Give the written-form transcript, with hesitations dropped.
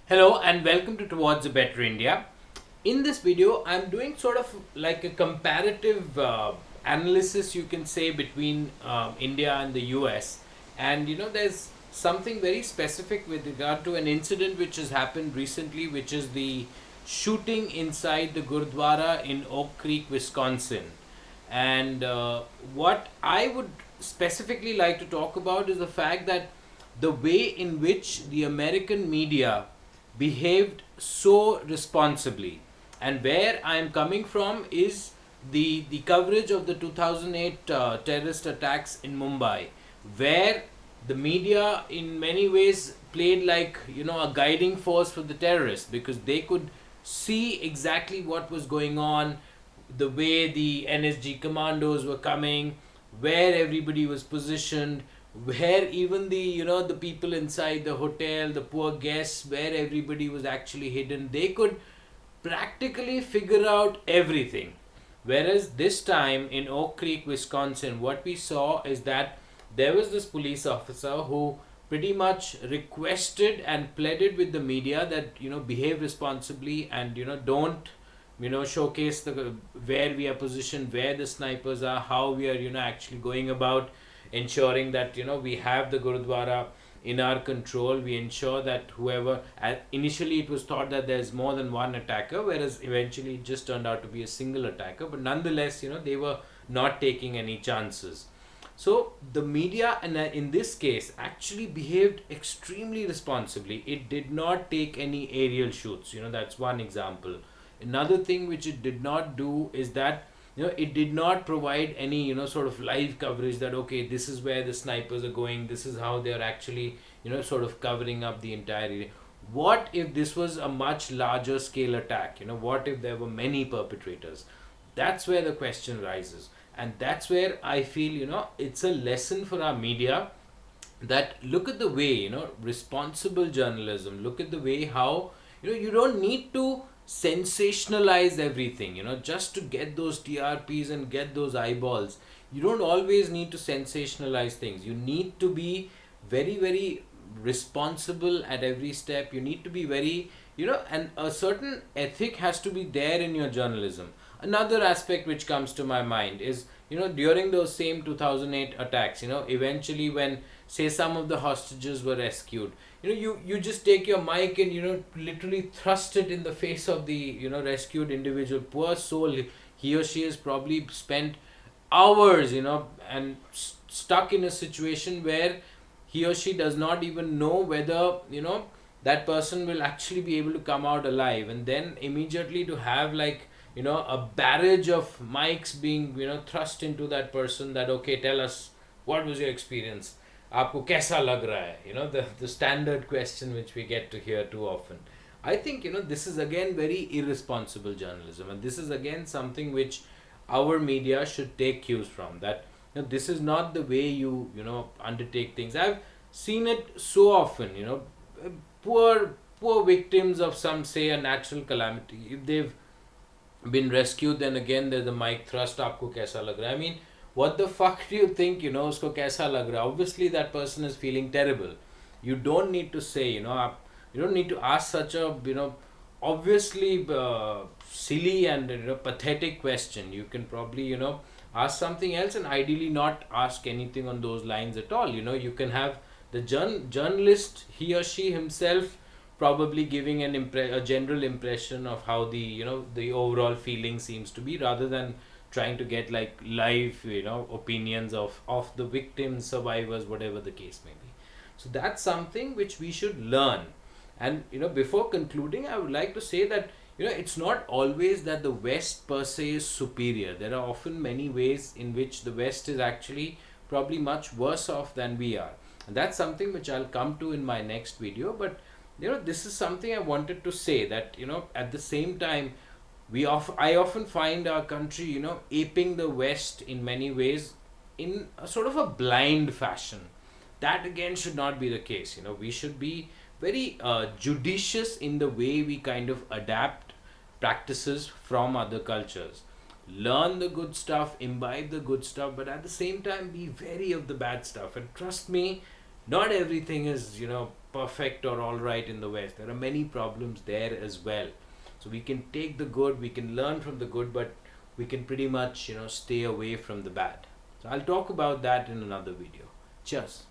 Hello and welcome to Towards a Better India. In this video, I'm doing sort of like a comparative analysis, you can say, between India and the US. And there's something very specific with regard to an incident which has happened recently, which is the shooting inside the Gurudwara in Oak Creek, Wisconsin. And what I would specifically like to talk about is the fact that the way in which the American media behaved so responsibly. And where I am coming from is the coverage of the 2008 terrorist attacks in Mumbai, where the media in many ways played like a guiding force for the terrorists because they could see exactly what was going on, the way the NSG commandos were coming, where everybody was positioned, where even the people inside the hotel, the poor guests, where everybody was actually hidden, they could practically figure out everything. Whereas this time in Oak Creek, Wisconsin, what we saw is that there was this police officer who pretty much requested and pleaded with the media that behave responsibly and don't showcase the where we are positioned, where the snipers are, how we are actually going about ensuring that we have the Gurudwara in our control. We ensure that whoever initially it was thought that there's more than one attacker, whereas eventually it just turned out to be a single attacker, but nonetheless they were not taking any chances. So the media in this case actually behaved extremely responsibly. It did not take any aerial shoots. That's one example. Another thing which it did not do is that it did not provide any sort of live coverage that okay, this is where the snipers are going, this is how they're actually sort of covering up the entire area. What if this was a much larger scale attack? What if there were many perpetrators? That's where the question rises, and that's where I feel it's a lesson for our media that look at the way responsible journalism, look at the way how you don't need to sensationalize everything just to get those TRPs and get those eyeballs. You don't always need to sensationalize things. You need to be very very responsible at every step. You need to be very and a certain ethic has to be there in your journalism. Another aspect which comes to my mind is during those same 2008 attacks, eventually when say some of the hostages were rescued, you just take your mic and literally thrust it in the face of the rescued individual. Poor soul, he or she has probably spent hours and stuck in a situation where he or she does not even know whether that person will actually be able to come out alive, and then immediately to have like a barrage of mics being thrust into that person that okay, tell us what was your experience, आपको कैसा लग रहा है, the standard question which we get to hear too often. I think this is again very irresponsible journalism, and this is again something which our media should take cues from, that this is not the way you undertake things. I've seen it so often, poor victims of some say a natural calamity, if they've been rescued, then again there's the mic thrust, आपको कैसा लग रहा है. I mean, what the fuck do you think उसको कैसा लग रहा है? Obviously that person is feeling terrible. You don't need to say you don't need to ask such a obviously silly and pathetic question. You can probably ask something else, and ideally not ask anything on those lines at all. You can have the journalist, he or she himself, probably giving a general impression of how the overall feeling seems to be, rather than trying to get like live opinions of the victims, survivors, whatever the case may be. So that's something which we should learn. And before concluding, I would like to say that it's not always that the West per se is superior. There are often many ways in which the West is actually probably much worse off than we are, and that's something which I'll come to in my next video. But this is something I wanted to say, that at the same time I often find our country aping the West in many ways in a sort of a blind fashion. That again should not be the case. We should be very judicious in the way we kind of adapt practices from other cultures. Learn the good stuff, imbibe the good stuff, but at the same time be wary of the bad stuff. And trust me, not everything is perfect or all right in the West. There are many problems there as well. So we can take the good, we can learn from the good, but we can pretty much, stay away from the bad. So I'll talk about that in another video. Cheers.